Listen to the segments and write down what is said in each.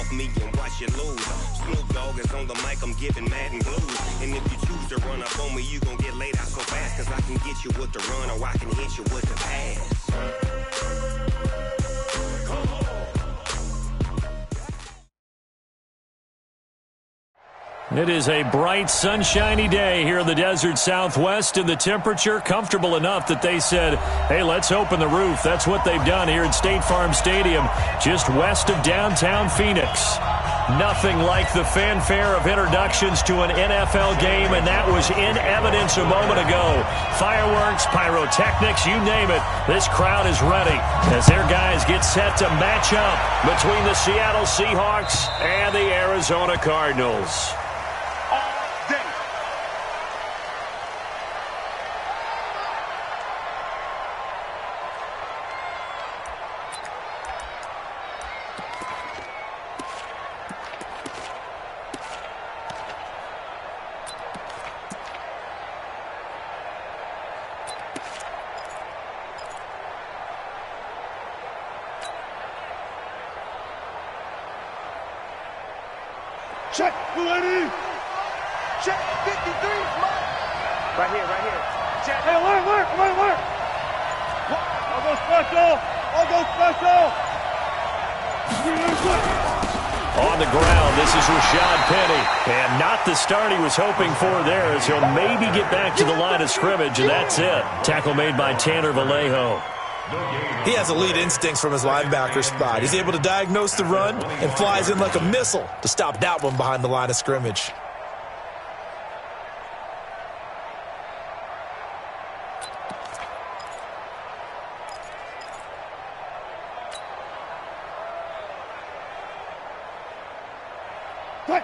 off me and watch you lose. Snoop Dogg is on the mic, I'm giving Madden blues. And if you choose to run up on me, you gon' get laid out so fast. Cause I can get you with the run or I can hit you with the pass. It is a bright, sunshiny day here in the desert Southwest, and the temperature comfortable enough that they said, hey, let's open the roof. That's what they've done here at State Farm Stadium, just west of downtown Phoenix. Nothing like the fanfare of introductions to an NFL game, and that was in evidence a moment ago. Fireworks, pyrotechnics, you name it. This crowd is ready as their guys get set to match up between the Seattle Seahawks and the Arizona Cardinals. Check, ready. Check, 53, Mike. Right here. Check. Hey, alert. I'll go special. On the ground, this is Rashad Penny. And not the start he was hoping for there, as he'll maybe get back to the line of scrimmage, and that's it. Tackle made by Tanner Vallejo. He has elite instincts from his linebacker spot. He's able to diagnose the run and flies in like a missile to stop that one behind the line of scrimmage.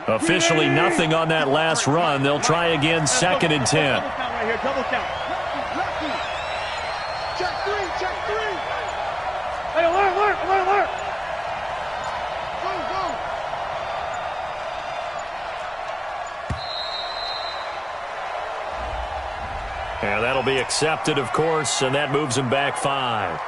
Officially nothing on that last run. They'll try again, 2nd and 10. Double count. Check three. Hey, alert. Go. And that'll be accepted, of course, and that moves him back 5.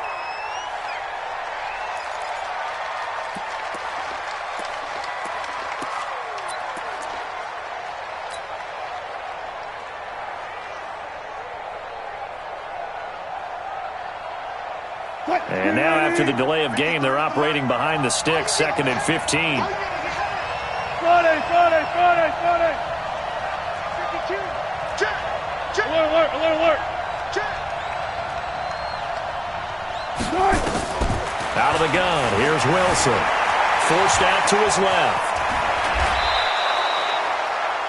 And now after the delay of game, they're operating behind the sticks, 2nd and 15. Friday. 52. Check. Alert. Check. Out of the gun, here's Wilson. Forced out to his left.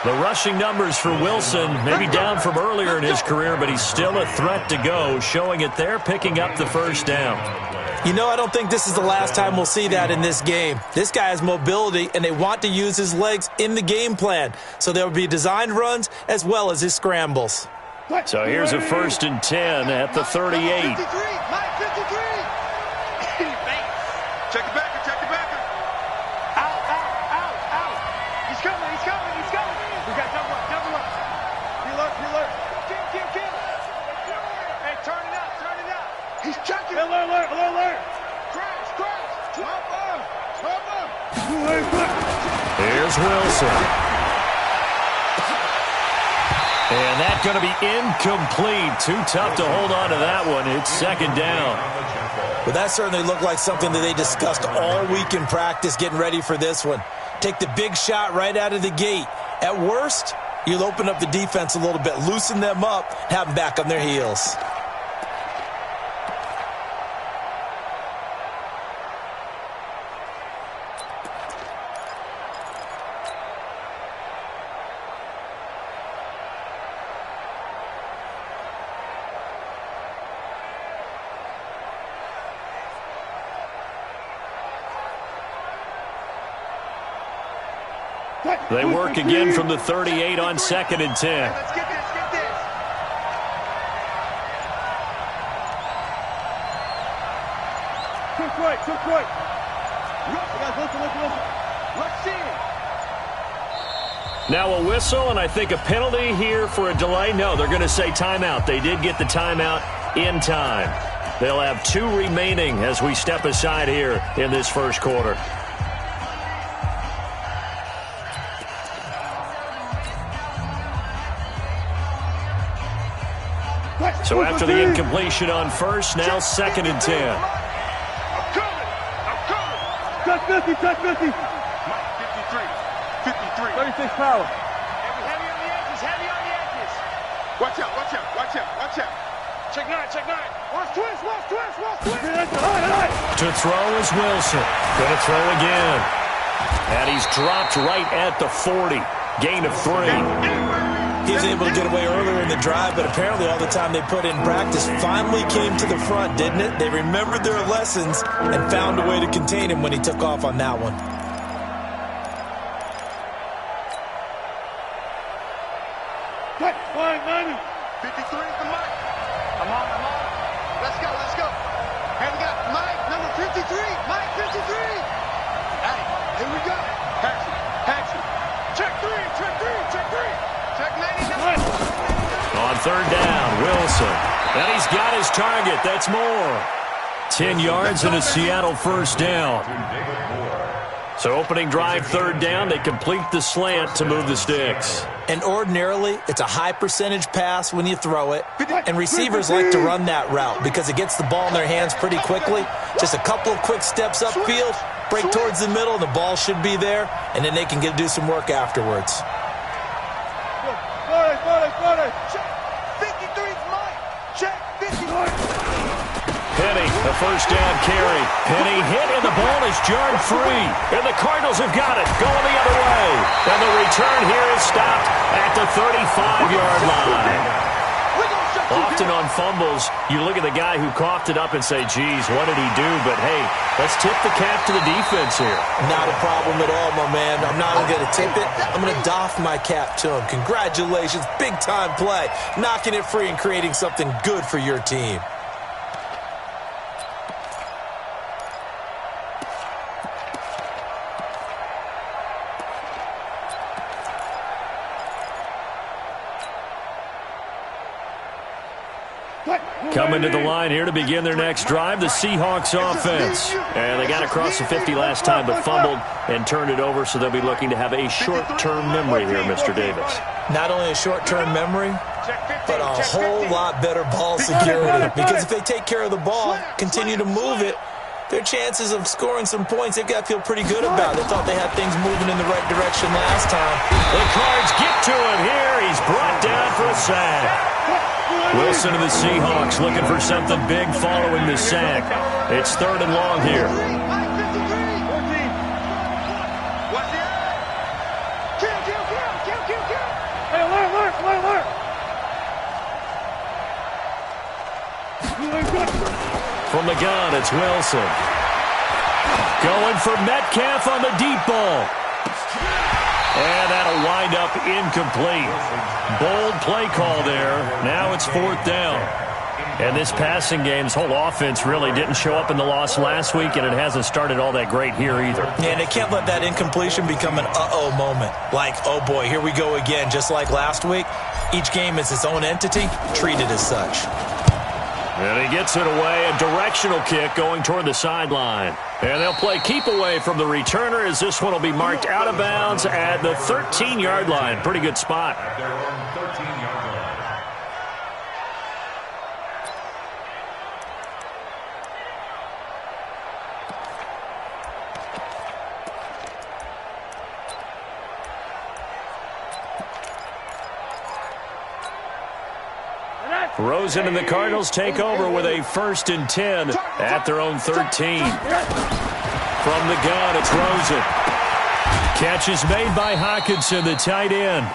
The rushing numbers for Wilson may be down from earlier in his career, but he's still a threat to go, showing it there, picking up the first down. You know, I don't think this is the last time we'll see that in this game. This guy has mobility, and they want to use his legs in the game plan. So there will be designed runs as well as his scrambles. So here's a 1st and 10 at the 38. Mike 53. Check the backer. Out. He's coming. We got double up. Alert. Kill. Hey, turn it up. He's checking. Alert. Crash. Drop up. Here's Wilson. And that's going to be incomplete. Too tough to hold on to that one. It's 2nd down. But that certainly looked like something that they discussed all week in practice getting ready for this one. Take the big shot right out of the gate. At worst, you'll open up the defense a little bit, loosen them up, have them back on their heels. They work again from the 38 on 2nd and 10. Let's get this. Too quick. Listen. Let's see it. Now a whistle, and I think a penalty here for a delay. No, they're going to say timeout. They did get the timeout in time. They'll have 2 remaining as we step aside here in this first quarter. So after the incompletion on first, now 2nd and 10. I'm coming. Touch 50, touch 50. Mike, 53. 36 power. Heavy on the edges, heavy on the edges. Watch out. Check 9. Watch twist. To throw is Wilson. Going to throw again. And he's dropped right at the 40. Gain of 3. He was able to get away earlier in the drive, but apparently all the time they put in practice finally came to the front, didn't it? They remembered their lessons and found a way to contain him when he took off on that one. Cut, 53 is the Mike. I'm on. Let's go. And we got Mike, number 53. Mike, 53. Hey, here we go. Paxton. Check 3. Check 99. On 3rd down, Wilson. And he's got his target. That's more. 10 yards and a Seattle 1st down. So opening drive, 3rd down. They complete the slant to move the sticks. And ordinarily, it's a high percentage pass when you throw it. And receivers like to run that route because it gets the ball in their hands pretty quickly. Just a couple of quick steps upfield, break towards the middle, and the ball should be there. And then they can do some work afterwards. Check 53's Mike. Check 51. Penny, the 1st down carry. Penny hit, and the ball is jarred free. And the Cardinals have got it, going the other way. And the return here is stopped at the 35-yard line. Often on fumbles, you look at the guy who coughed it up and say, geez, what did he do? But, hey, let's tip the cap to the defense here. Not a problem at all, my man. I'm not even going to tip it. I'm going to doff my cap to him. Congratulations. Big-time play. Knocking it free and creating something good for your team. Coming to the line here to begin their next drive, the Seahawks offense. And they got across the 50 last time, but fumbled and turned it over, so they'll be looking to have a short-term memory here, Mr. Davis. Not only a short-term memory, but a whole lot better ball security. Because if they take care of the ball, continue to move it, their chances of scoring some points, they've got to feel pretty good about. They thought they had things moving in the right direction last time. The Cards get to him here. He's brought down for a sack. Wilson of the Seahawks looking for something big following the sack. It's 3rd and long here. Hey, alert. From the gun, it's Wilson. Going for Metcalf on the deep ball. And that'll wind up incomplete. Bold play call there. Now it's 4th down. And this passing game's whole offense really didn't show up in the loss last week, and it hasn't started all that great here either. Yeah, and they can't let that incompletion become an uh-oh moment. Like, oh boy, here we go again. Just like last week, each game is its own entity, treated as such. And he gets it away, a directional kick going toward the sideline. And they'll play keep away from the returner as this one will be marked out of bounds at the 13-yard line. Pretty good spot. Rosen and the Cardinals take over with a 1st and 10 at their own 13. From the gun, it's Rosen. Catch is made by Hockenson, the tight end.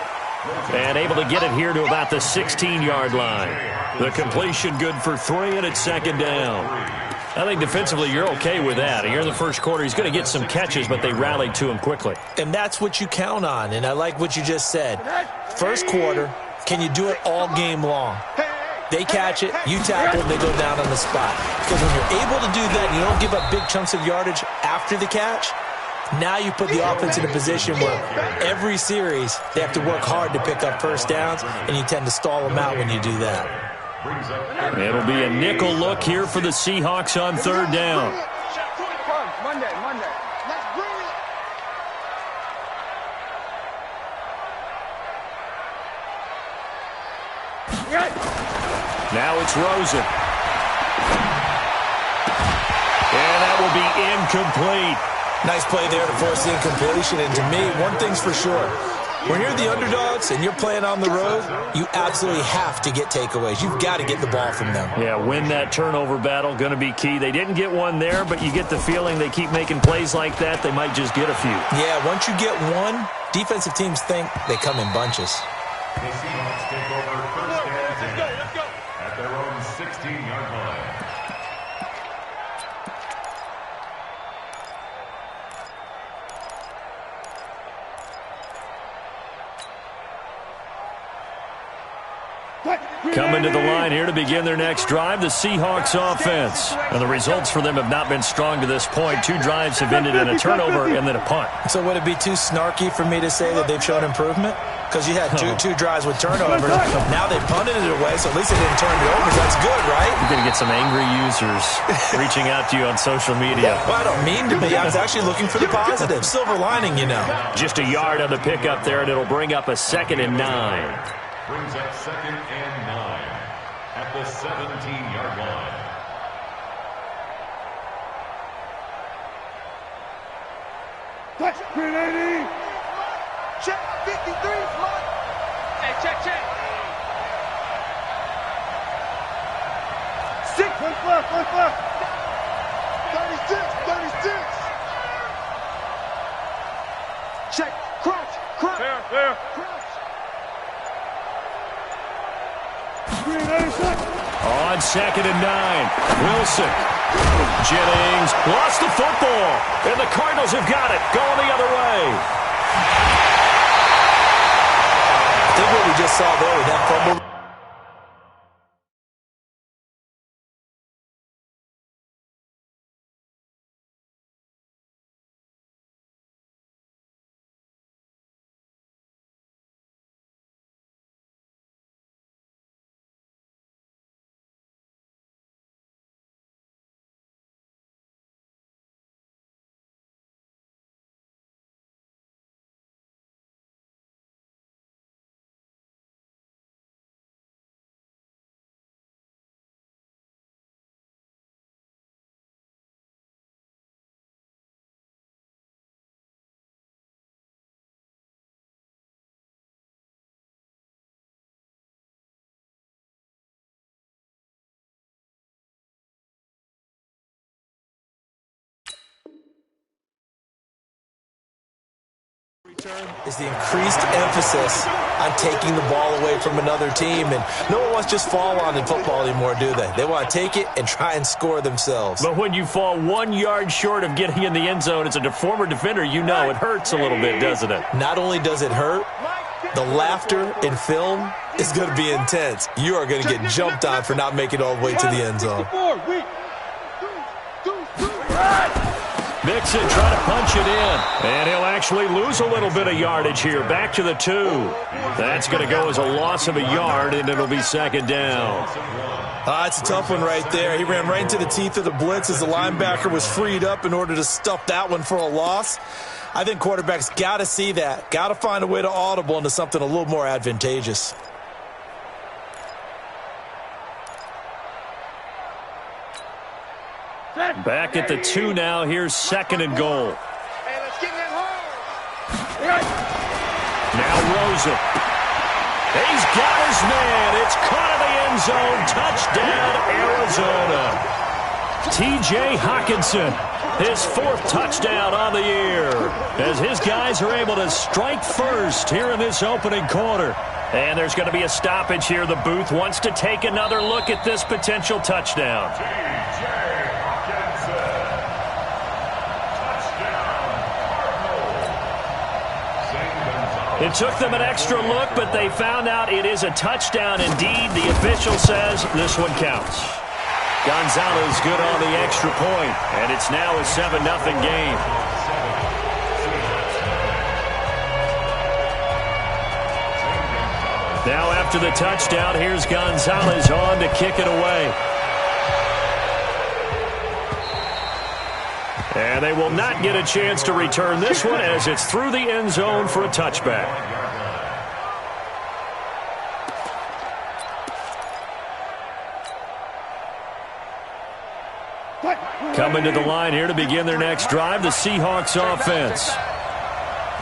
And able to get it here to about the 16-yard line. The completion good for 3, and it's 2nd down. I think defensively you're okay with that. Here in the first quarter, he's going to get some catches, but they rallied to him quickly. And that's what you count on, and I like what you just said. First quarter, can you do it all game long? They catch it, you tackle, and they go down on the spot. Because when you're able to do that and you don't give up big chunks of yardage after the catch, now you put the offense in a position where every series they have to work hard to pick up 1st downs, and you tend to stall them out when you do that. It'll be a nickel look here for the Seahawks on 3rd down. Monday. Let's bring it. Now it's Rosen. And that will be incomplete. Nice play there to force the incompletion. And to me, one thing's for sure. When you're the underdogs and you're playing on the road, you absolutely have to get takeaways. You've got to get the ball from them. Yeah, win that turnover battle, going to be key. They didn't get one there, but you get the feeling they keep making plays like that, they might just get a few. Yeah, once you get one, defensive teams think they come in bunches. The Seahawks take over first and 10 at their own 16-yard line. Coming to the line here to begin their next drive, the Seahawks offense. And the results for them have not been strong to this point. 2 drives have ended in a turnover and then a punt. So would it be too snarky for me to say that they've shown improvement? Because you had two drives with turnover. Now they punted it away, so at least they didn't turn it over. That's good, right? You're going to get some angry users reaching out to you on social media. Well, I don't mean to be. I was actually looking for the positive. Silver lining, you know. Just a yard on the pickup there, and it'll bring up a 2nd and 9. Brings up 2nd and 9 at the 17-yard line. Touch, green 80. Check, 53, Mike. Hey, check. 6, 1 left. 36. Check, crouch. There. Crouch. Green 86. On 2nd and 9, Wilson. Jennings lost the football, and the Cardinals have got it, going the other way. I think what we just saw there with that fumble. Is the increased emphasis on taking the ball away from another team. And no one wants to just fall on in football anymore, do they? They want to take it and try and score themselves. But when you fall 1 yard short of getting in the end zone as a former defender, you know it hurts a little bit, doesn't it? Not only does it hurt, the laughter in film is going to be intense. You are going to get jumped on for not making it all the way to the end zone. Mixon trying to punch it in, and he'll actually lose a little bit of yardage here. Back to the 2. That's going to go as a loss of a yard, and it'll be 2nd down. It's a tough one right there. He ran right into the teeth of the blitz as the linebacker was freed up in order to stuff that one for a loss. I think quarterbacks got to see that, got to find a way to audible into something a little more advantageous. Back at the 2 now. Here's 2nd and goal. Hey, let's get that hard. Now Rosen. He's got his man. It's caught in the end zone. Touchdown, Arizona. T.J. Hockenson, his 4th touchdown on the year, as his guys are able to strike first here in this opening quarter. And there's going to be a stoppage here. The booth wants to take another look at this potential touchdown. It took them an extra look, but they found out it is a touchdown indeed. The official says this one counts. Gonzalez good on the extra point, and it's now a 7-0 game. Now after the touchdown, here's Gonzalez on to kick it away. And they will not get a chance to return this one as it's through the end zone for a touchback. Coming to the line here to begin their next drive, the Seahawks offense.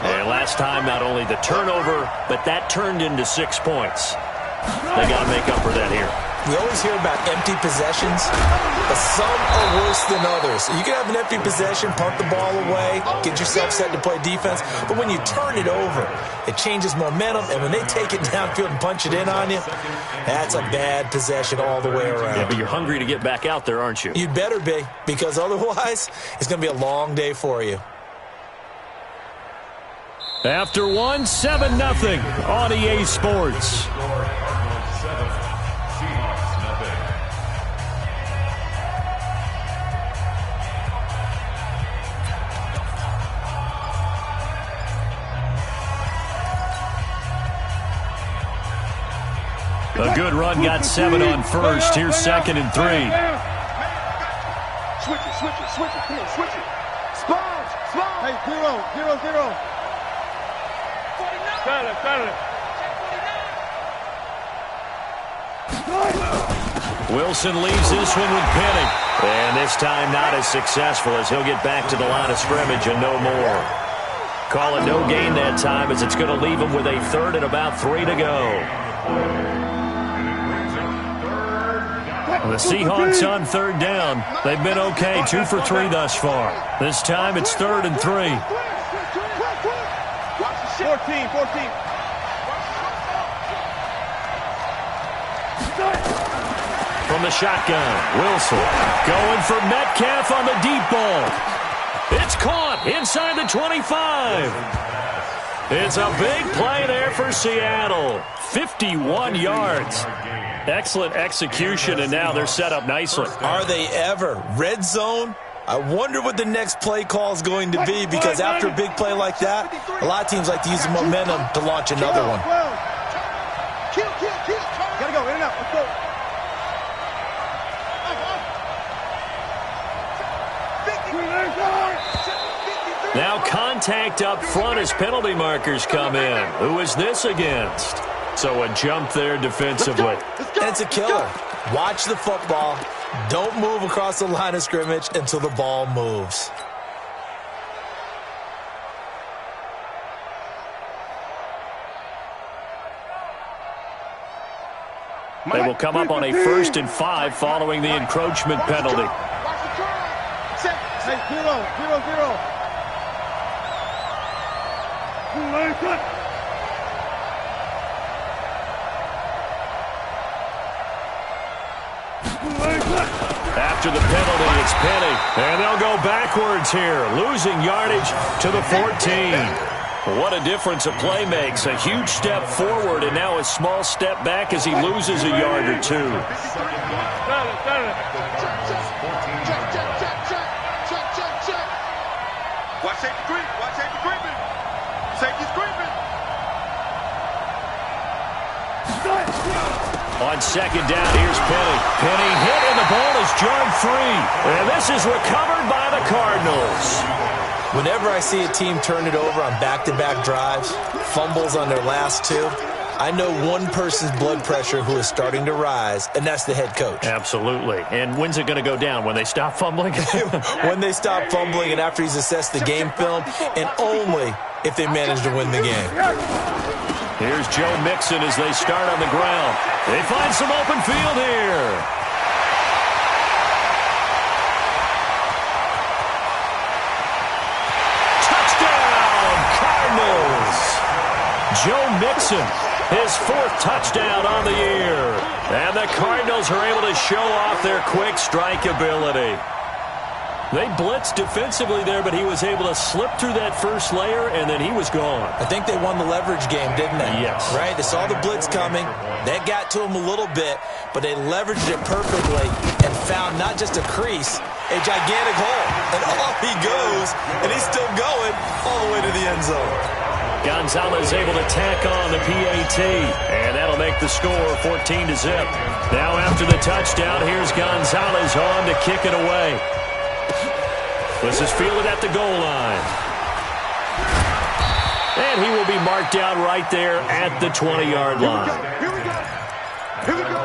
And last time, not only the turnover, but that turned into 6 points. They got to make up for that here. We always hear about empty possessions, but some are worse than others. You can have an empty possession, punt the ball away, get yourself set to play defense, but when you turn it over, it changes momentum, and when they take it downfield and punch it in on you, that's a bad possession all the way around. Yeah, but you're hungry to get back out there, aren't you? You'd better be, because otherwise, it's going to be a long day for you. After 7-0 on EA Sports. A good run, got 7 on first. Here's 2nd and 3. Switch it. Come on, switch it. Small. Hey, 0. Got it. Wilson leaves this one with Penny. And this time not as successful as he'll get back to the line of scrimmage and no more. Call it no gain that time as it's going to leave him with a 3rd and about 3 to go. The Seahawks on 3rd down. They've been okay, 2 for 3 thus far. This time it's 3rd and 3. 14. From the shotgun, Wilson going for Metcalf on the deep ball. It's caught inside the 25. It's a big play there for Seattle. 51 yards. Excellent execution, and now they're set up nicely. Are they ever? Red zone? I wonder what the next play call is going to be, because after a big play like that, a lot of teams like to use the momentum to launch another one. Kill. Gotta go, in and out. Let's go. Now contact up front as penalty markers come in. Who is this against? So a jump there defensively. And it's a killer. Watch the football. Don't move across the line of scrimmage until the ball moves. They will come up on a 1st and 5 following the encroachment penalty. Hey, 0. After the penalty, it's Penny. And they'll go backwards here, losing yardage to the 14. What a difference a play makes. A huge step forward and now a small step back as he loses a yard or 2. Watch safety creeping. Safety's creeping. On 2nd down, here's Penny. Penny hit and the ball is jarred free. And this is recovered by the Cardinals. Whenever I see a team turn it over on back-to-back drives, fumbles on their last 2, I know one person's blood pressure who is starting to rise, and that's the head coach. Absolutely. And when's it going to go down? When they stop fumbling? When they stop fumbling and after he's assessed the game film, and only if they manage to win the game. Here's Joe Mixon as they start on the ground. They find some open field here. Touchdown, Cardinals. Joe Mixon, his 4th touchdown on the year. And the Cardinals are able to show off their quick strike ability. They blitzed defensively there, but he was able to slip through that first layer, and then he was gone. I think they won the leverage game, didn't they? Yes. Right? They saw the blitz coming. That got to him a little bit, but they leveraged it perfectly and found not just a crease, a gigantic hole. And off he goes, and he's still going all the way to the end zone. Gonzalez able to tack on the PAT, and that'll make the score 14-0. Now after the touchdown, here's Gonzalez on to kick it away. This is fielded at the goal line. And he will be marked down right there at the 20-yard line. Here we go.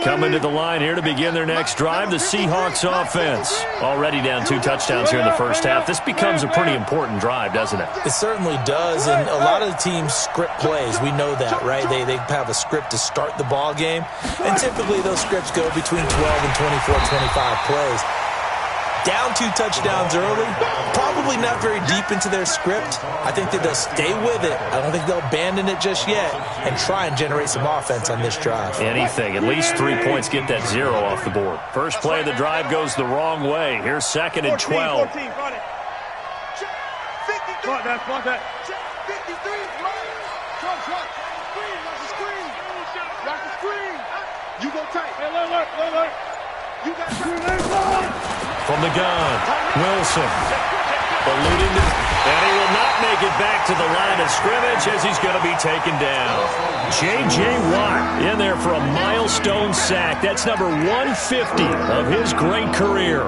Coming to the line here to begin their next drive, the Seahawks offense. Already down 2 touchdowns here in the first half. This becomes a pretty important drive, doesn't it? It certainly does, and a lot of the teams script plays. We know that, right? They have a script to start the ball game, and typically those scripts go between 12 and 24, 25 plays. Down 2 touchdowns early, probably not very deep into their script. I think that they'll stay with it. I don't think they'll abandon it just yet and try and generate some offense on this drive. Anything. At least 3 points get that 0 off the board. First play of the drive goes the wrong way. Here's 2nd and 12. 14, run it. Check. 53. Front that. Check. 53. Trump. Watch the screen. Watch the screen. You go tight. Hey, alert. You got From the gun, Wilson. Eluding the, and he will not make it back to the line of scrimmage as he's going to be taken down. J.J. Watt in there for a milestone sack. That's number 150 of his great career.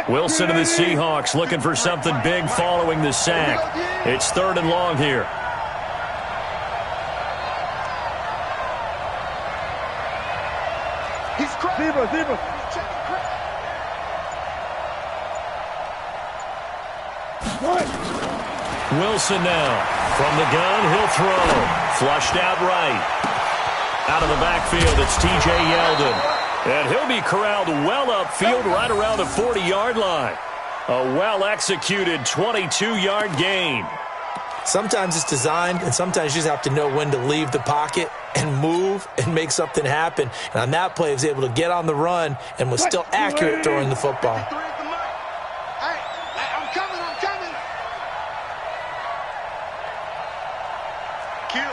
Wilson and the Seahawks looking for something big following the sack. It's 3rd and long here. He's Zebra. Wilson now. From the gun, he'll throw. Flushed out right. Out of the backfield, it's T.J. Yeldon. And he'll be corralled well upfield right around the 40-yard line. A well-executed 22-yard gain. Sometimes it's designed, and sometimes you just have to know when to leave the pocket and move and make something happen. And on that play, he was able to get on the run and was still accurate throwing the football. Hey, I'm coming. Kill.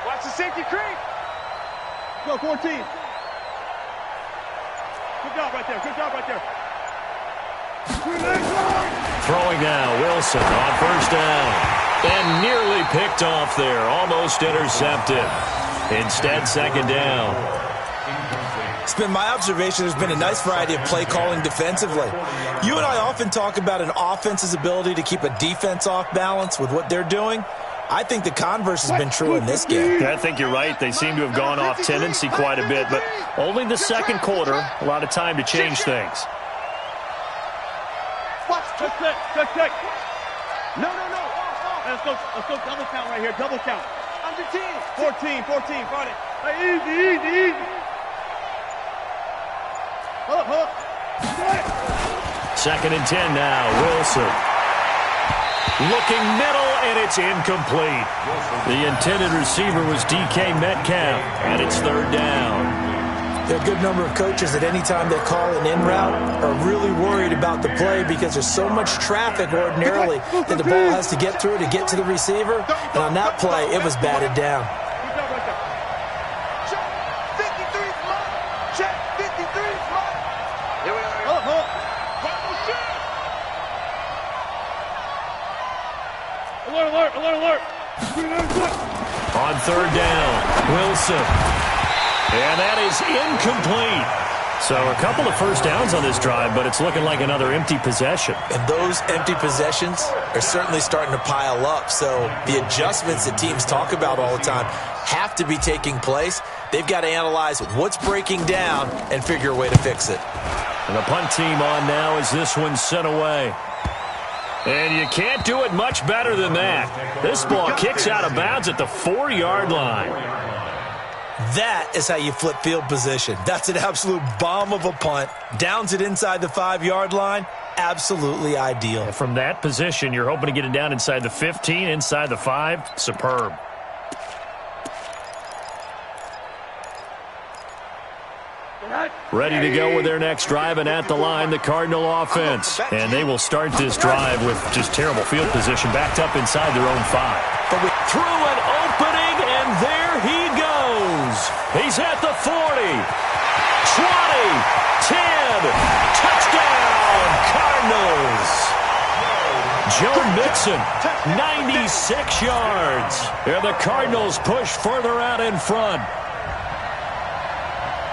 Watch the safety creep. Go, 14. Good job right there. Throwing now, Wilson on first down. And nearly picked off there. Almost intercepted. Instead, 2nd down. It's been my observation there's been a nice variety of play calling defensively. You and I often talk about an offense's ability to keep a defense off balance with what they're doing. I think the converse has been true in this game. Yeah, I think you're right. They seem to have gone off tendency quite a bit, but only the 2nd quarter, a lot of time to change things. Check. No. Let's go double count right here. Double count. Under 10. 14. Find it. Hey, easy. Hook. 2nd and 10 now. Wilson. Looking middle, and it's incomplete. The intended receiver was D.K. Metcalf, and it's 3rd down. There are a good number of coaches at any time they call an in route are really worried about the play because there's so much traffic ordinarily that the ball has to get through to get to the receiver. And on that play, it was batted down. Check. 53. Here we are. Alert. On 3rd down, Wilson. And that is incomplete. So a couple of first downs on this drive, but it's looking like another empty possession. And those empty possessions are certainly starting to pile up. So the adjustments that teams talk about all the time have to be taking place. They've got to analyze what's breaking down and figure a way to fix it. And the punt team on now as this one's sent away. And you can't do it much better than that. This ball kicks out of bounds at the 4-yard line. That is how you flip field position. That's an absolute bomb of a punt. Downs it inside the 5-yard line. Absolutely ideal. And from that position, you're hoping to get it down inside the 15, inside the 5. Superb. Ready to go with their next drive, and at the line, the Cardinal offense. And they will start this drive with just terrible field position, backed up inside their own 5. But with through an opening, and there he goes. He's at the 40, 20, 10, touchdown, Cardinals. Joe Mixon, 96 yards. And the Cardinals push further out in front.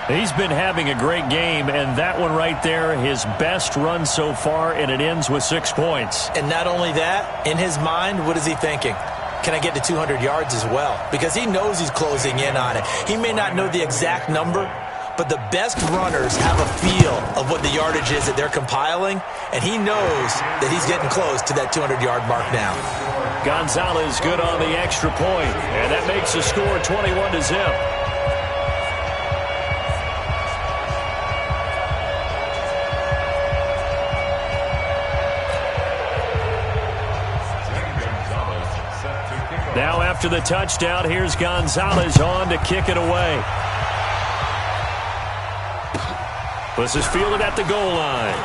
He's been having a great game, and that one right there, his best run so far, and it ends with 6 points. And not only that, in his mind, what is he thinking? Can I get to 200 yards as well? Because he knows he's closing in on it. He may not know the exact number, but the best runners have a feel of what the yardage is that they're compiling, and he knows that he's getting close to that 200-yard mark now. Gonzalez good on the extra point, and that makes the score 21-0. Now after the touchdown, here's Gonzalez on to kick it away. This is fielded at the goal line.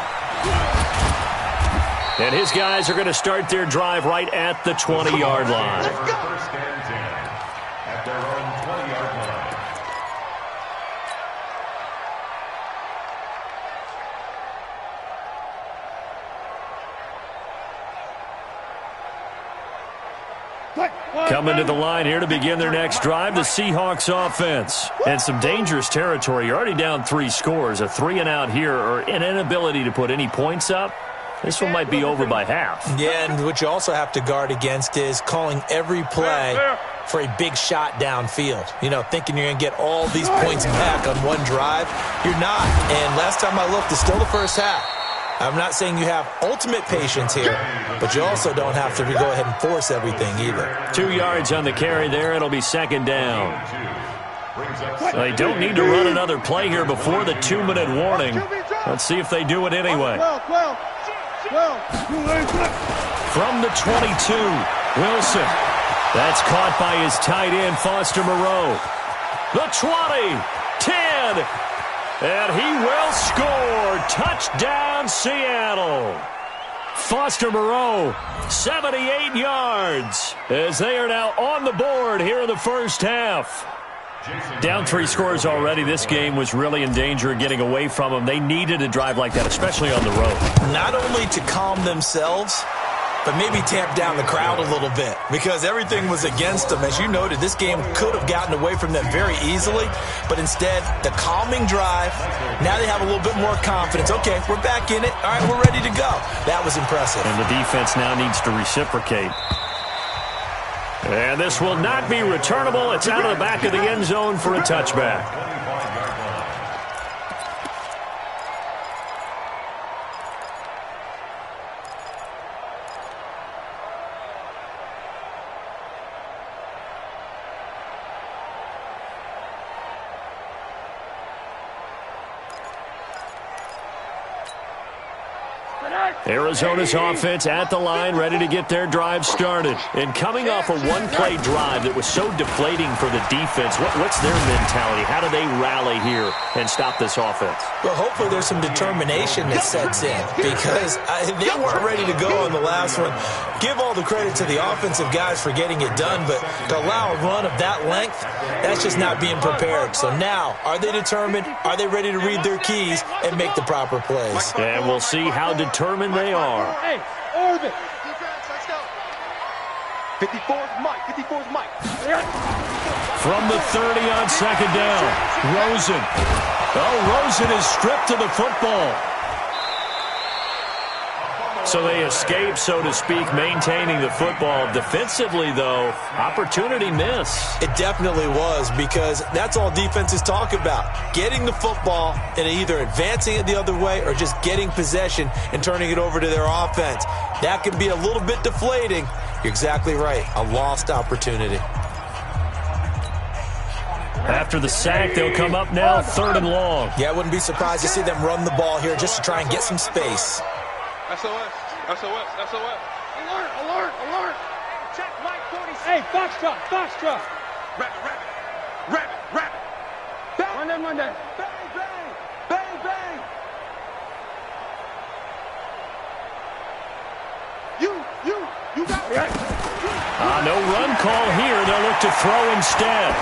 And his guys are going to start their drive right at the 20-yard line. First and 10 at their own 20-yard line. Coming to the line here to begin their next drive, the Seahawks offense. And some dangerous territory. You're already down 3 scores. A 3-and-out here, or an inability to put any points up. This one might be over by half. Yeah, and what you also have to guard against is calling every play for a big shot downfield. You know, thinking you're going to get all these points back on one drive. You're not. And last time I looked, it's still the first half. I'm not saying you have ultimate patience here, but you also don't have to go ahead and force everything either. 2 yards on the carry there. It'll be second down. They don't need to run another play here before the 2-minute warning. Let's see if they do it anyway. From the 22, Wilson. That's caught by his tight end, Foster Moreau. The 20, 10, and he will score. Touchdown, Seattle. Foster Moreau, 78 yards, as they are now on the board here in the first half. Down 3 scores already. This game was really in danger of getting away from them. They needed a drive like that, especially on the road. Not only to calm themselves, but maybe tamp down the crowd a little bit, because everything was against them. As you noted, this game could have gotten away from them very easily, but instead, the calming drive, now they have a little bit more confidence. Okay, we're back in it. All right, we're ready to go. That was impressive. And the defense now needs to reciprocate. And this will not be returnable. It's out of the back of the end zone for a touchback. Arizona's offense at the line, ready to get their drive started. And coming off a one-play drive that was so deflating for the defense, what's their mentality? How do they rally here and stop this offense? Well, hopefully there's some determination that sets in, because they weren't ready to go on the last one. Give all the credit to the offensive guys for getting it done, but to allow a run of that length, that's just not being prepared. So now, are they determined? Are they ready to read their keys and make the proper plays? And we'll see how determined they are. Hey, orbit. Defense, let's go. 54's Mike. 54's Mike. From the 30 on second down, Rosen. Oh, Rosen is stripped to the football. So they escape, so to speak, maintaining the football. Defensively, though, opportunity miss. It definitely was, because that's all defenses talk about. Getting the football and either advancing it the other way or just getting possession and turning it over to their offense. That can be a little bit deflating. You're exactly right. A lost opportunity. After the sack, they'll come up now 3rd and long. Yeah, I wouldn't be surprised to see them run the ball here just to try and get some space. SOS. SOS. SOS. Alert. Alert. Alert. Check Mike 46. Hey, Foxtrot. Foxtrot. Rabbit. Bang. One day. Bang. You got it. No run call here. They'll look to throw instead.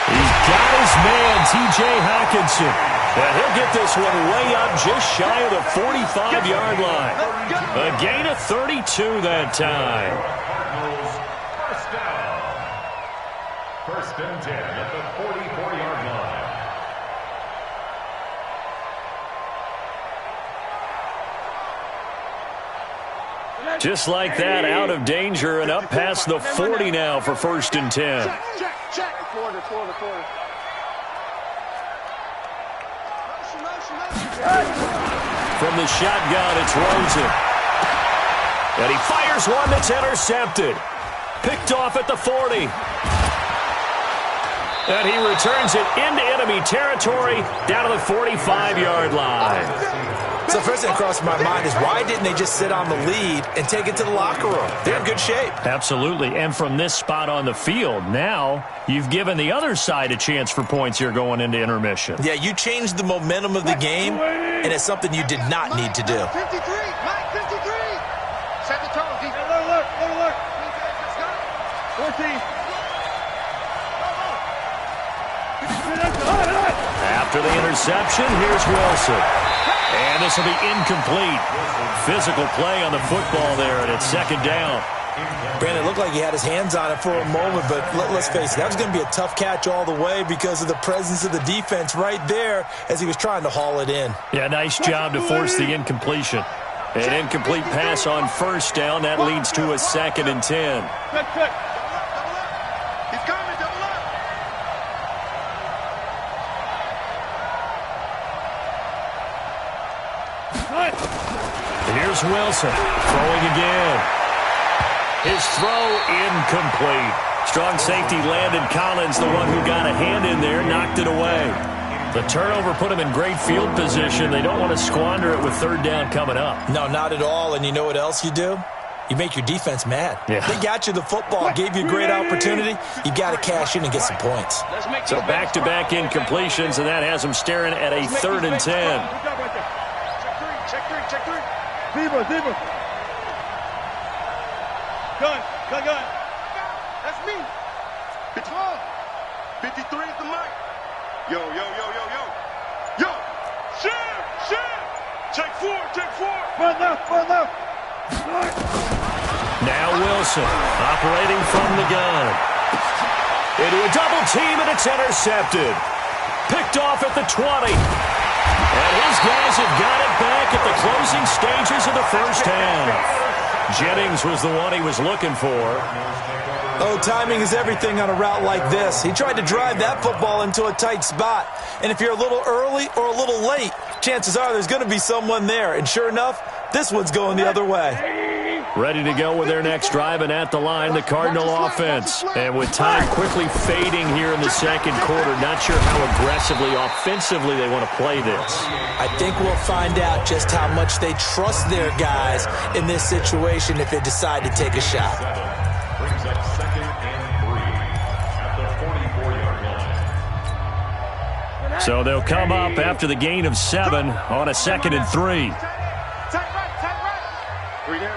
He's got his man, T.J. Hockenson. And he'll get this one way up just shy of the 45-yard line. A gain of 32 that time. First and 10 at the 44-yard line. Just like that, out of danger and up past the 40 now for first and 10. Check. From the shotgun, it's Rosen. And he fires one that's intercepted. Picked off at the 40. And he returns it into enemy territory down to the 45-yard line. So first thing that crossed my mind is why didn't they just sit on the lead and take it to the locker room? They're in good shape. Absolutely. And from this spot on the field, now you've given the other side a chance for points here going into intermission. Yeah, you changed the momentum of the game, and it's something you did not need to do. 53, Mike 53. Set the tone, D. Look. 14. After the interception, here's Wilson. And this will be incomplete. Physical play on the football there, and it's second down. Brandon, it looked like he had his hands on it for a moment, but let's face it, that was going to be a tough catch all the way because of the presence of the defense right there as he was trying to haul it in. Yeah, nice job to force the incompletion. An incomplete pass on first down. That leads to a second and 10. Check. He's coming, double up. Here's Wilson throwing again. His throw incomplete. Strong safety Landon Collins, the one who got a hand in there, knocked it away. The turnover put him in great field position. They don't want to squander it with third down coming up. No, not at all. And you know what else you do? You make your defense mad. Yeah. They got you the football, gave you a great opportunity. You got to cash in and get some points. So back-to-back incompletions, and that has them staring at a third and 10. Check three. Zebra. Gun. That's me. 53 is the mic. Yo. Share. Take four. Run left. Now Wilson operating from the gun. Into a double team, and it's intercepted. Picked off at the 20. And his guys have got it back at the closing stages of the first half. Jennings was the one he was looking for. Oh, timing is everything on a route like this. He tried to drive that football into a tight spot. And if you're a little early or a little late, chances are there's going to be someone there. And sure enough, this one's going the other way. Ready to go with their next drive, and at the line, the Cardinal offense. And with time quickly fading here in the second quarter, not sure how aggressively, offensively they want to play this. I think we'll find out just how much they trust their guys in this situation if they decide to take a shot. Brings up second and 3 at the 44-yard line. So they'll come up after the gain of 7 on a second and 3. Tight right. 3 down.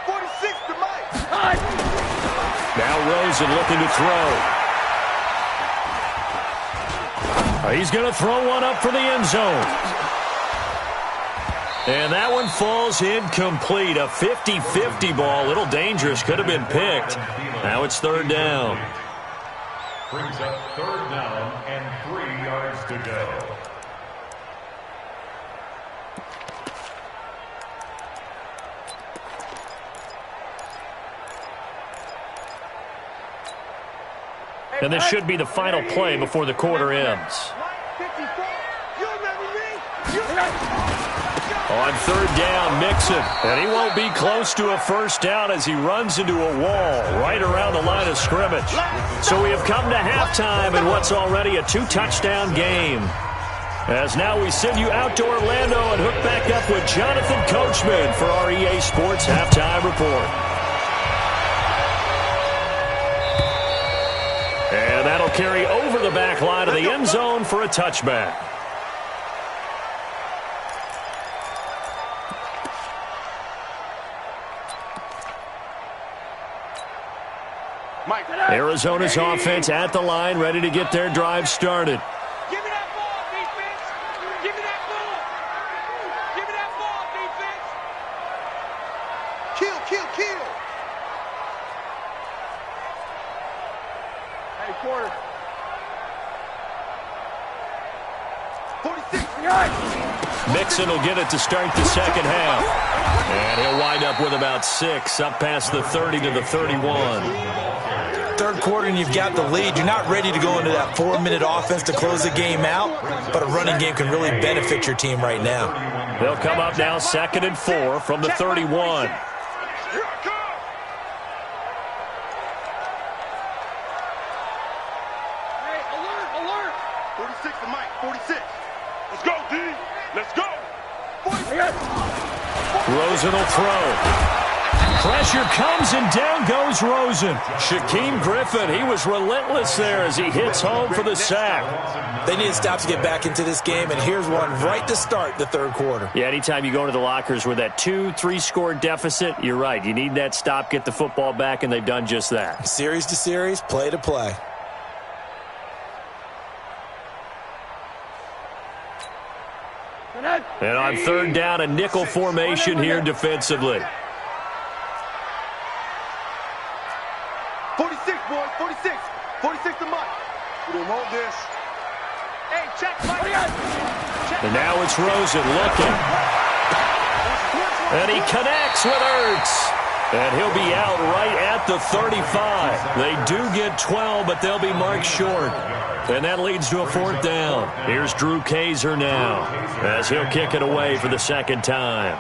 46 to Mike. Now Rosen looking to throw. He's going to throw one up for the end zone. And that one falls incomplete. A 50-50 ball. A little dangerous. Could have been picked. Now it's third down. Brings up third down and 3 yards to go. And this should be the final play before the quarter ends. On third down, Mixon. And he won't be close to a first down as he runs into a wall right around the line of scrimmage. So we have come to halftime in what's already a 2-touchdown game. As now we send you out to Orlando and hook back up with Jonathan Coachman for our EA Sports Halftime Report. And that'll carry over the back line of the end zone for a touchback. Arizona's offense at the line, ready to get their drive started. Give me that ball, defense. Give me that ball. Give me that ball, defense. Kill. quarter. 46. Mixon will get it to start the second half. And he'll wind up with about 6, up past the 30 to the 31. Third quarter and you've got the lead. You're not ready to go into that 4-minute offense to close the game out, but a running game can really benefit your team right now. They'll come up now 2nd and 4 from the 31. Hey, alert! 46 to Mike, 46. Let's go, D. Let's go. 46. Rosen will throw. Pressure comes and down goes Rosen. Shaquem Griffin, he was relentless there as he hits home for the sack. They need to stop to get back into this game, and here's one right to start the third quarter. Yeah, anytime you go into the lockers with that 2-3 score deficit, you're right. You need that stop, get the football back, and they've done just that. Series to series, play to play. And on third down, a nickel formation here defensively. 46, boys, 46. 46 to Mike. We don't want this. Hey, check, Mike. And now it's Rosen looking. And he connects with Ertz. And he'll be out right at the 35. They do get 12, but they'll be marked short. And that leads to a 4th down. Here's Drew Kaiser now as he'll kick it away for the second time.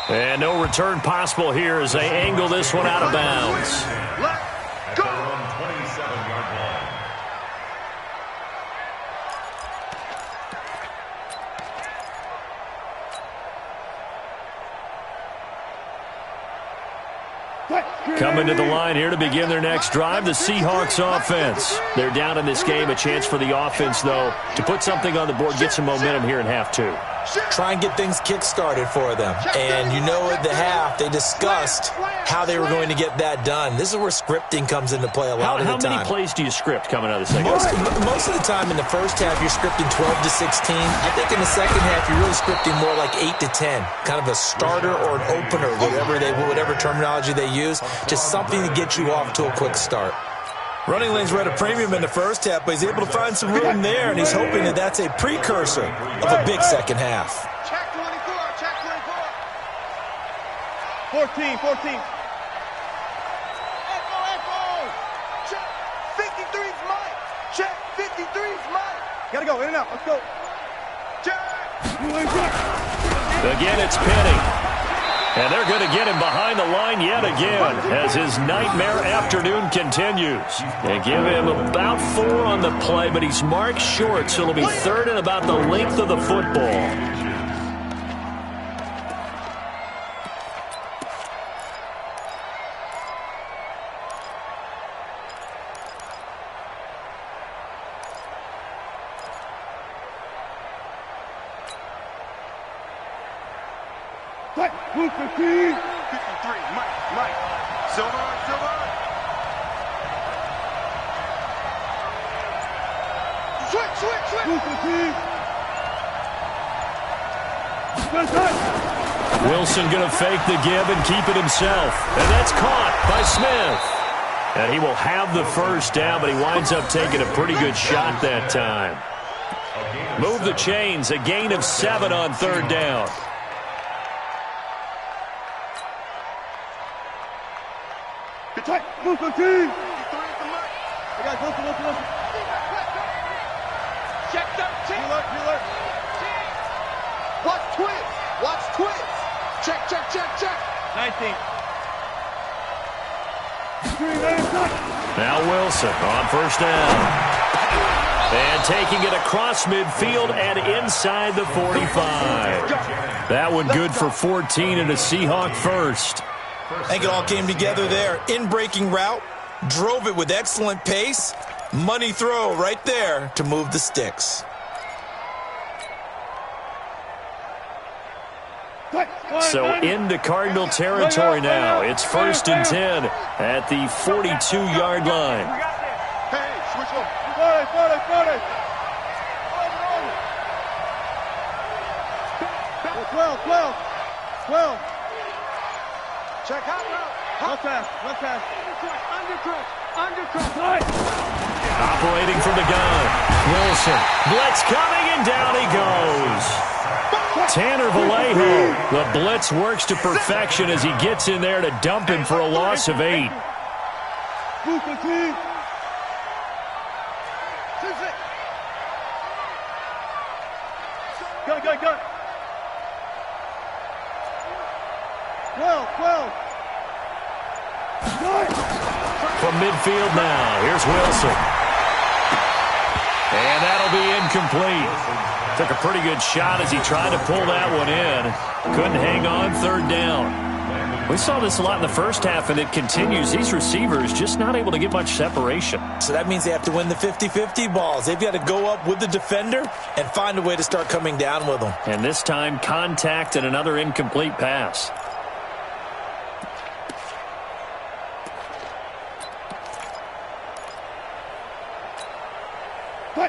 And no return possible here as they angle this one out of bounds. Let's go. 27-yard line. Coming to the line here to begin their next drive, the Seahawks offense. They're down in this game. A chance for the offense, though, to put something on the board, get some momentum here in half 2. Try and get things kick-started for them. And you know at the half, they discussed how they were going to get that done. This is where scripting comes into play a lot of the time. How many plays do you script coming out of the second Most half? of the time in the first half, you're scripting 12 to 16. I think in the second half, you're really scripting more like 8 to 10. Kind of a starter or an opener, whatever terminology they use. Just something to get you off to a quick start. Running lanes were at a premium in the first half, but he's able to find some room there, and he's hoping that that's a precursor of a big second half. Check 24, check 24. 14. Echo. Check 53's Mike. Check 53's Mike. Gotta go, in and out, let's go. Check. Again, it's Penny. And they're going to get him behind the line yet again as his nightmare afternoon continues. They give him about 4 on the play, but he's marked short, so it'll be 3rd and about the length of the football. Move 53, Mike. Silver. Switch. Move 15. Wilson going to fake the give and keep it himself. And that's caught by Smith. And he will have the first down, but he winds up taking a pretty good shot that time. Move the chains, a gain of 7 on 3rd down. Move 15. Hey guys, listen. Check 13. Alert. Watch twist. Check. 19. Now Wilson on 1st down. And taking it across midfield and inside the 45. That one good for 14 and a Seahawk first. I think it all came together there. In-breaking route, drove it with excellent pace. Money throw right there to move the sticks. So into Cardinal territory now. It's 1st and 10 at the 42-yard line. Hey, switch on. 12. Check out now. One pass. Undercross. Operating from the gun. Wilson. Blitz coming, and down he goes. Tanner Vallejo. The blitz works to perfection as he gets in there to dump him for a loss of 8. Go. 12. From midfield now, here's Wilson. And that'll be incomplete. Took a pretty good shot as he tried to pull that one in. Couldn't hang on, third down. We saw this a lot in the first half, and it continues. These receivers just not able to get much separation. So that means they have to win the 50-50 balls. They've got to go up with the defender and find a way to start coming down with them. And this time, contact and another incomplete pass.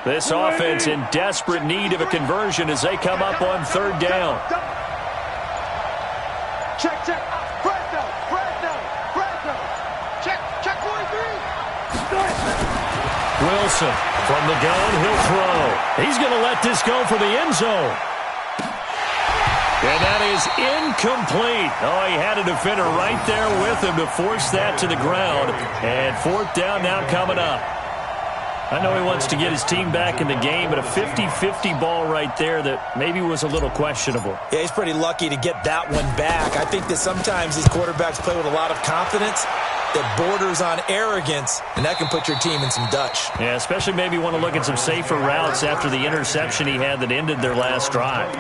This offense in desperate need of a conversion as they come up on third down. Check. Fresno. Check 43. Wilson from the gun, he'll throw. He's going to let this go for the end zone. And that is incomplete. Oh, he had a defender right there with him to force that to the ground. And fourth down now coming up. I know he wants to get his team back in the game, but a 50-50 ball right there that maybe was a little questionable. Yeah, he's pretty lucky to get that one back. I think that sometimes these quarterbacks play with a lot of confidence that borders on arrogance, and that can put your team in some Dutch. Yeah, especially maybe want to look at some safer routes after the interception he had that ended their last drive.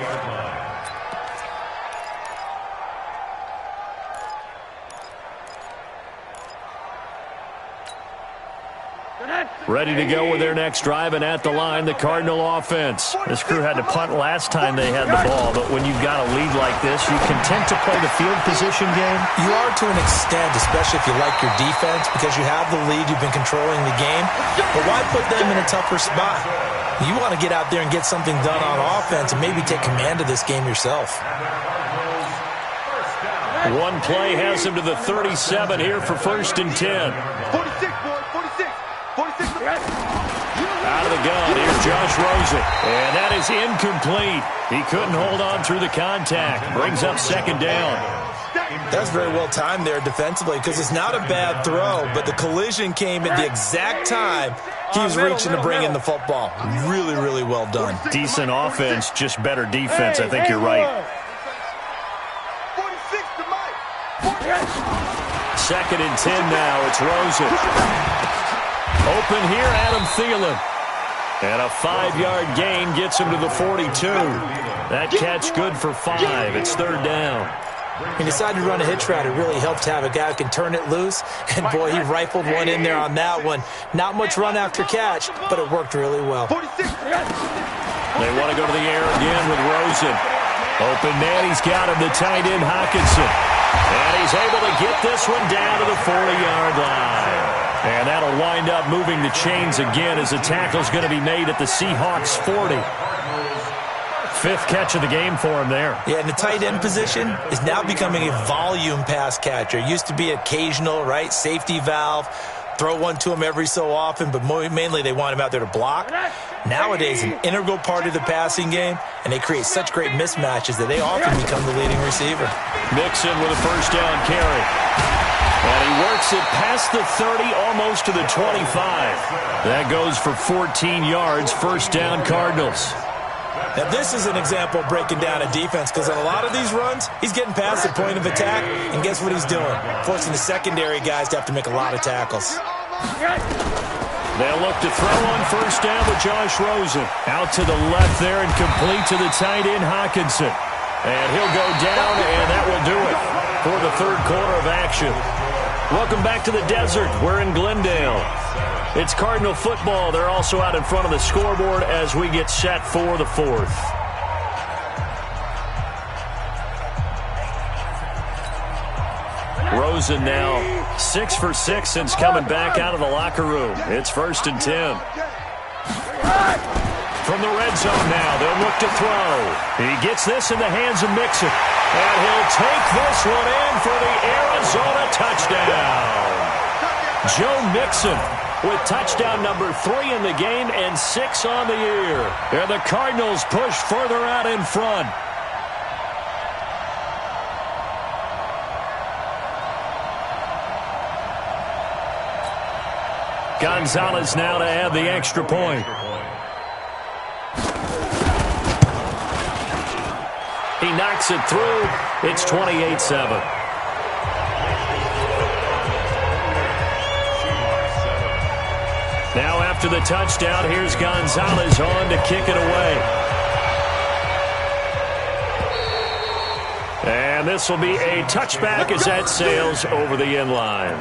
Ready to go with their next drive, and at the line, the Cardinal offense. This crew had to punt last time they had the ball, but when you've got a lead like this, you content to play the field position game? You are to an extent, especially if you like your defense, because you have the lead, you've been controlling the game. But why put them in a tougher spot? You want to get out there and get something done on offense and maybe take command of this game yourself. One play has him to the 37 here for 1st and 10. 46, boy, 46. Out of the gun, here's Josh Rosen. And that is incomplete. He couldn't hold on through the contact. Brings up 2nd down. That's very well timed there defensively because it's not a bad throw, but the collision came at the exact time he was reaching to bring in the football. Really, really well done. Decent offense, just better defense. I think you're right. 46 to Mike. 2nd and 10 now. It's Rosen. Open here, Adam Thielen. And a 5-yard gain gets him to the 42. That catch good for 5. It's 3rd down. He decided to run a hitch route. It really helped to have a guy who can turn it loose. And, boy, he rifled one in there on that one. Not much run after catch, but it worked really well. 46. They want to go to the air again with Rosen. Open man, he's got him, the tight end Hockenson. And he's able to get this one down to the 40-yard line. And that'll wind up moving the chains again as the tackle's going to be made at the Seahawks 40. 5th catch of the game for him there. Yeah, and the tight end position is now becoming a volume pass catcher. It used to be occasional, right? Safety valve. Throw one to him every so often, but mainly they want him out there to block. Nowadays, an integral part of the passing game, and they create such great mismatches that they often become the leading receiver. Mixon with a 1st down carry. And he works it past the 30, almost to the 25. That goes for 14 yards, 1st down Cardinals. Now, this is an example of breaking down a defense because on a lot of these runs, he's getting past the point of attack, and guess what he's doing? Forcing the secondary guys to have to make a lot of tackles. They'll look to throw on 1st down with Josh Rosen. Out to the left there and complete to the tight end Hockenson. And he'll go down, and that will do it for the 3rd quarter of action. Welcome back to the desert. We're in Glendale. It's Cardinal football. They're also out in front of the scoreboard as we get set for the 4th. Rosen now 6 for 6 since coming back out of the locker room. It's 1st and 10. From the red zone now, they'll look to throw. He gets this in the hands of Mixon. And he'll take this one in for the Arizona touchdown. Joe Mixon with touchdown number 3 in the game and 6 on the year. And the Cardinals push further out in front. Gonzalez now to add the extra point. He knocks it through. It's 28-7. Now after the touchdown, here's Gonzalez on to kick it away. And this will be a touchback as that sails over the end line.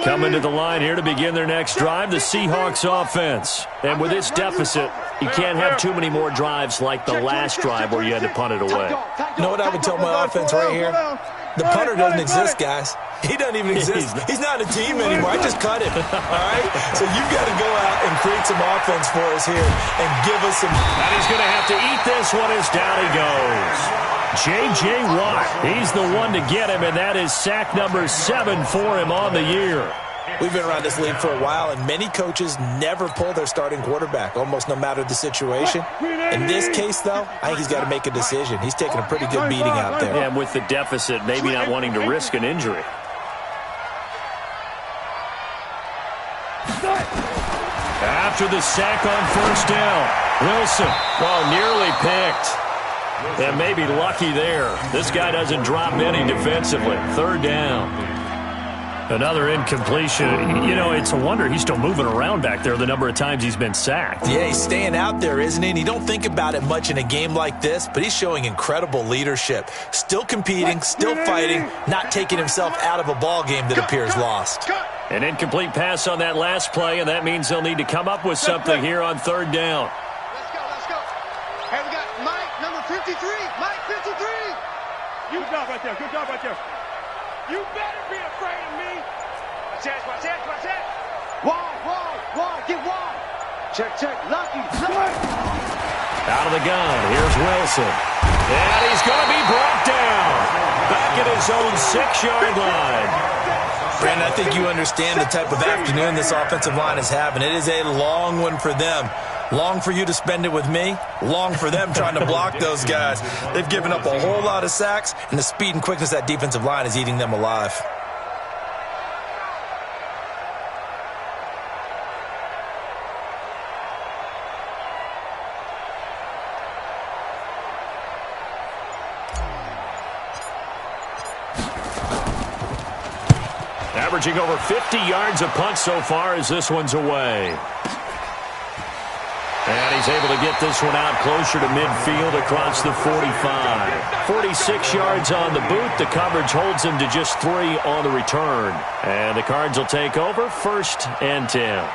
Coming to the line here to begin their next drive, the Seahawks offense. And with this deficit, you can't have too many more drives like the last drive where you had to punt it away. You know what I would tell my offense right here? The punter doesn't exist, guys. He doesn't even exist. He's not a team anymore. I just cut him. All right? So you've got to go out and create some offense for us here and give us some. And he's going to have to eat this one as down he goes. J.J. Watt, he's the one to get him, and that is sack number 7 for him on the year. We've been around this league for a while, and many coaches never pull their starting quarterback, almost no matter the situation. In this case, though, I think he's got to make a decision. He's taking a pretty good beating out there. Yeah, and with the deficit, maybe not wanting to risk an injury. After the sack on first down, Wilson, nearly picked. And maybe lucky there. This guy doesn't drop any defensively. Third down. Another incompletion. You know, it's a wonder he's still moving around back there the number of times he's been sacked. Yeah, he's staying out there, isn't he? And you don't think about it much in a game like this, but he's showing incredible leadership. Still competing, still fighting, not taking himself out of a ball game that appears lost. An incomplete pass on that last play, and that means they'll need to come up with something here on third down. Let's go. Hey, we got Mike, number 53. Mike, 53. Good job right there. You better be afraid of me. Watch that. Wide. Get wide. Check. Lucky. Out of the gun. Here's Wilson. And he's going to be brought down. Back at his own 6-yard line. Brandon, I think you understand the type of afternoon this offensive line is having. It is a long one for them. Long for you to spend it with me. Long for them trying to block those guys. They've given up a whole lot of sacks, and the speed and quickness of that defensive line is eating them alive. Averaging over 50 yards a punt so far as this one's away. And he's able to get this one out closer to midfield across the 45. 46 yards on the boot. The coverage holds him to just 3 on the return. And the Cards will take over 1st and 10.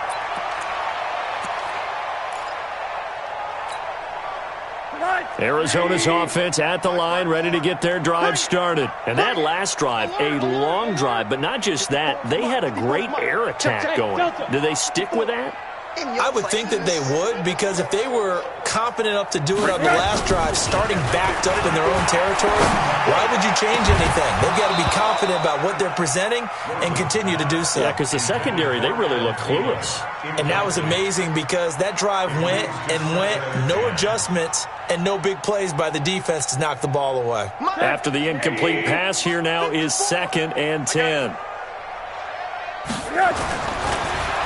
Arizona's offense at the line, ready to get their drive started. And that last drive, a long drive, but not just that. They had a great air attack going. Do they stick with that? I would think that they would, because if they were confident enough to do it on the last drive, starting backed up in their own territory, why would you change anything? They've got to be confident about what they're presenting and continue to do so. Yeah, because the secondary, they really look clueless. And that was amazing because that drive went, no adjustments, and no big plays by the defense to knock the ball away. After the incomplete pass, here now is 2nd and 10.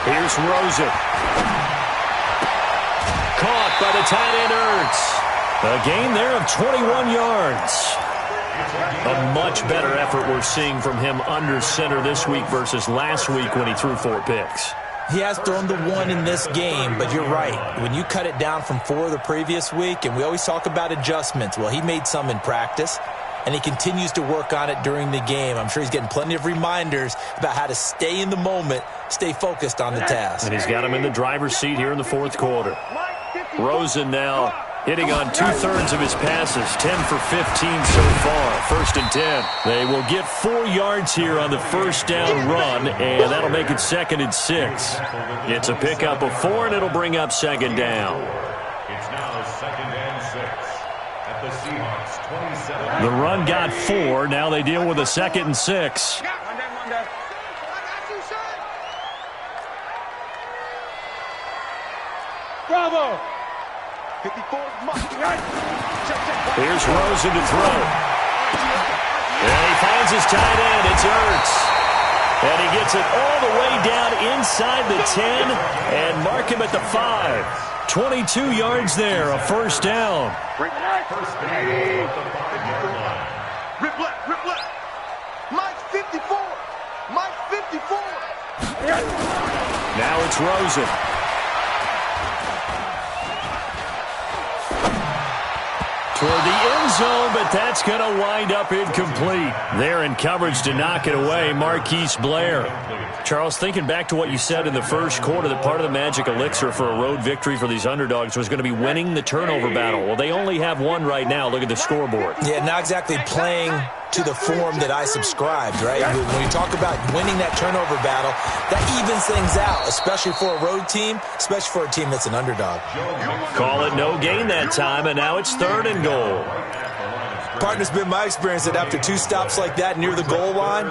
Here's Rosen. Caught by the tight end Ertz. A gain there of 21 yards. A much better effort we're seeing from him under center this week versus last week when he threw 4 picks. He has thrown the 1 in this game, but you're right. When you cut it down from 4 the previous week, and we always talk about adjustments, well, he made some in practice, and he continues to work on it during the game. I'm sure he's getting plenty of reminders about how to stay in the moment, stay focused on the task. And he's got him in the driver's seat here in the 4th quarter. Rosen now hitting on 2/3 of his passes, 10 for 15 so far. 1st and 10. They will get 4 yards here on the first down run, and that'll make it 2nd and 6. It's a pickup of 4, and it'll bring up 2nd down. It's now 2nd and 6 at the Seahawks 27. The run got 4. Now they deal with a 2nd and 6. Bravo. 54. Here's Rosen to throw. And he finds his tight end. It's Ertz. And he gets it all the way down inside the 10 and mark him at the 5. 22 yards there, a first down. First down at the 5-yard line. Rip left. Mike 54. Mike 54. Now it's Rosen. Toward the end zone, but that's going to wind up incomplete. There in coverage to knock it away, Marquise Blair. Charles, thinking back to what you said in the first quarter, that part of the magic elixir for a road victory for these underdogs was going to be winning the turnover battle. Well, they only have one right now. Look at the scoreboard. Yeah, not exactly playing to the form that I subscribed, right? When you talk about winning that turnover battle, that evens things out, especially for a road team, especially for a team that's an underdog. Call it no gain that time, and now it's 3rd and goal. Partner's been my experience that after 2 stops like that near the goal line,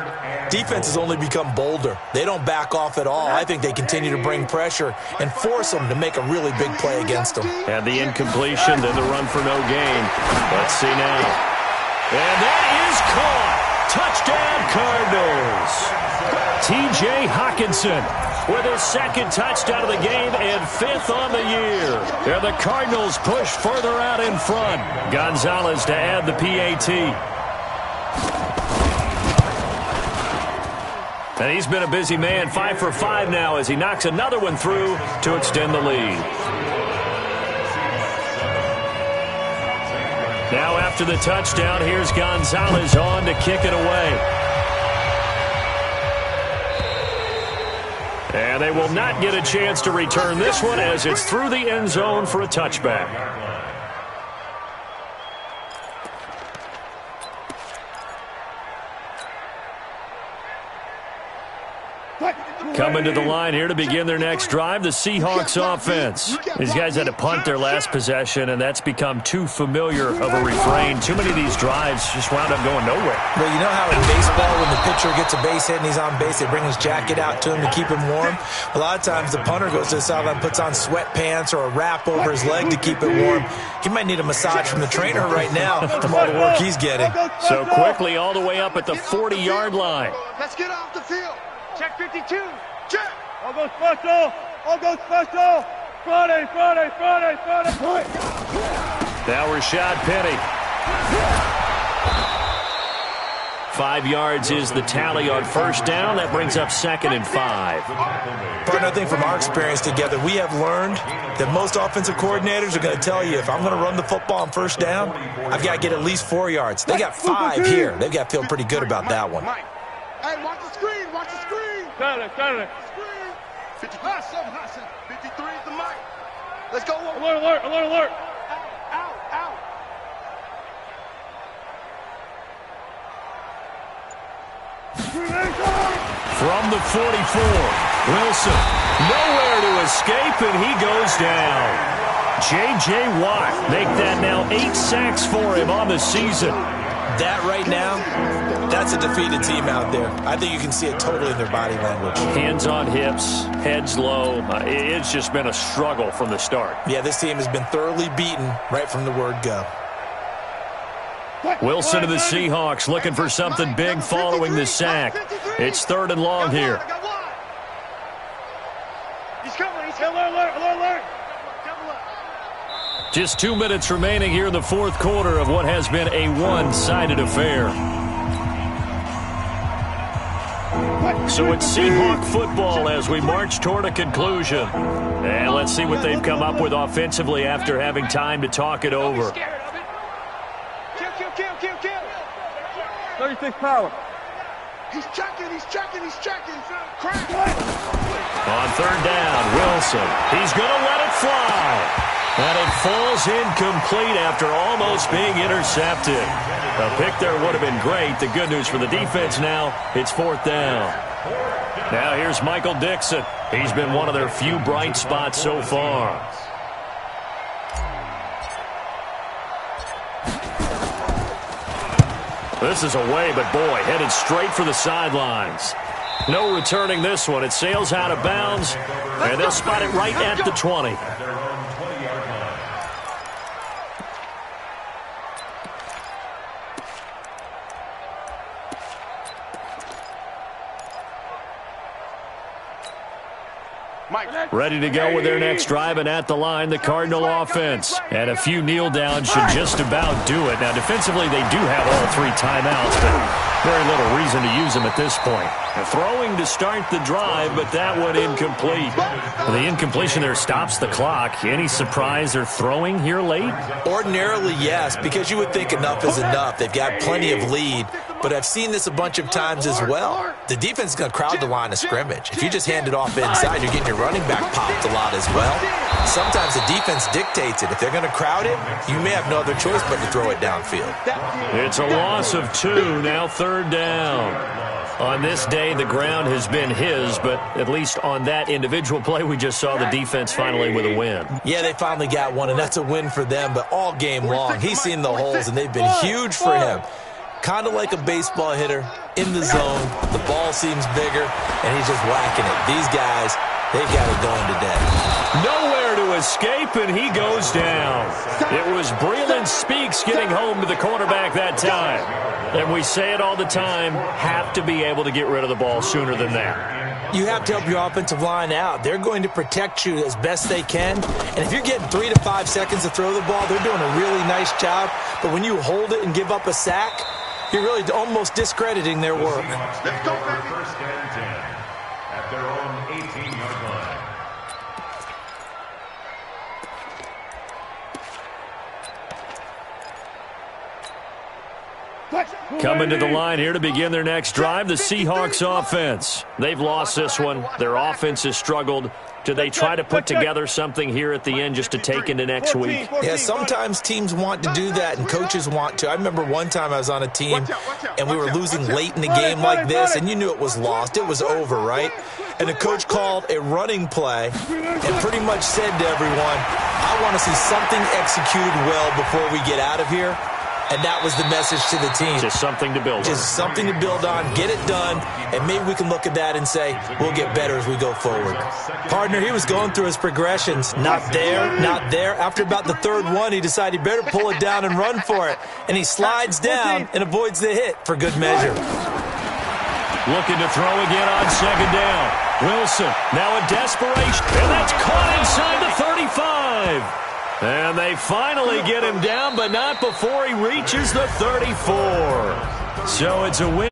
defense has only become bolder. They don't back off at all. I think they continue to bring pressure and force them to make a really big play against them. And the incompletion, then the run for no gain. Let's see now. And that is caught. Touchdown, Cardinals. T.J. Hockenson with his 2nd touchdown of the game and 5th on the year. And the Cardinals push further out in front. Gonzalez to add the PAT. And he's been a busy man, 5 for 5 now as he knocks another one through to extend the lead. Now after the touchdown, here's Gonzalez on to kick it away. And they will not get a chance to return this one as it's through the end zone for a touchback. Coming to the line here to begin their next drive, the Seahawks offense. These guys had to punt their last possession, and that's become too familiar of a refrain. Too many of these drives just wound up going nowhere. Well, you know how in baseball when the pitcher gets a base hit and he's on base, they bring his jacket out to him to keep him warm? A lot of times the punter goes to the sideline, puts on sweatpants or a wrap over his leg to keep it warm. He might need a massage from the trainer right now from all the work he's getting. So quickly all the way up at the 40-yard line. Let's get off the field. Check 52. Check. I'll go special. Friday. Now Rashad Penny. 5 yards is the tally on first down. That brings up 2nd and 5. Partner, I think from our experience together, we have learned that most offensive coordinators are going to tell you, if I'm going to run the football on first down, I've got to get at least 4 yards. They got 5 here. They've got to feel pretty good about that one. Hey, watch the screen. Got it. Screen. 55, 7, 53 is the mic. Let's go. Alert. Out. From the 44, Wilson, nowhere to escape, and he goes down. J.J. Watt make that now 8 sacks for him on the season. That right now, that's a defeated team out there. I think you can see it totally in their body language. Hands on hips, heads low. It's just been a struggle from the start. Yeah, this team has been thoroughly beaten right from the word go. Wilson to the Seahawks looking for something big following the sack. It's 3rd and long here. He's coming. Alert. Just 2 minutes remaining here in the 4th quarter of what has been a one-sided affair. So it's Seahawk football as we march toward a conclusion. And let's see what they've come up with offensively after having time to talk it over. Kill. 36 power. He's checking. Crack. On 3rd down, Wilson. He's going to let it fly. And it falls incomplete after almost being intercepted. A pick there would have been great. The good news for the defense now, it's 4th down. Now here's Michael Dixon. He's been one of their few bright spots so far. This is away, but boy, headed straight for the sidelines. No returning this one. It sails out of bounds, and they'll spot it right at the 20. Ready to go with their next drive, and at the line, the Cardinal offense. And a few kneel downs should just about do it. Now, defensively, they do have all 3 timeouts, but very little reason to use them at this point. Throwing to start the drive, but that one incomplete. The incompletion there stops the clock. Any surprise they're throwing here late? Ordinarily, yes, because you would think enough is enough. They've got plenty of lead, but I've seen this a bunch of times as well. The defense is going to crowd the line of scrimmage. If you just hand it off inside, you're getting your running back popped a lot as well. Sometimes the defense dictates it. If they're going to crowd it, you may have no other choice but to throw it downfield. It's a loss of 2, now 3rd down. On this day, the ground has been his, but at least on that individual play, we just saw the defense finally with a win. Yeah, they finally got one, and that's a win for them, but all game long, he's seen the holes, and they've been huge for him. Kind of like a baseball hitter in the zone. The ball seems bigger, and he's just whacking it. These guys, they've got it going today. Nowhere to escape, and he goes down. It was Breland Speaks getting home to the quarterback that time. And we say it all the time, have to be able to get rid of the ball sooner than that. You have to help your offensive line out. They're going to protect you as best they can. And if you're getting 3 to 5 seconds to throw the ball, they're doing a really nice job. But when you hold it and give up a sack, you're really almost discrediting their work. Let's go, baby. First and 10 at their own 18-yard line. Coming to the line here to begin their next drive, the Seahawks offense. They've lost this one. Their offense has struggled. Do they try to put together something here at the end just to take into next week? Yeah, sometimes teams want to do that and coaches want to. I remember one time I was on a team and we were losing late in the game like this, and you knew it was lost. It was over, right? And the coach called a running play and pretty much said to everyone, I want to see something executed well before we get out of here. And that was the message to the team. Just something to build on. Just something to build on, get it done, and maybe we can look at that and say, we'll get better as we go forward. Partner, he was going through his progressions. Not there, not there. After about the 3rd one, he decided he better pull it down and run for it. And he slides down and avoids the hit for good measure. Looking to throw again on 2nd down. Wilson, now a desperation, and that's caught inside the 35. And they finally get him down, but not before he reaches the 34. So it's a win.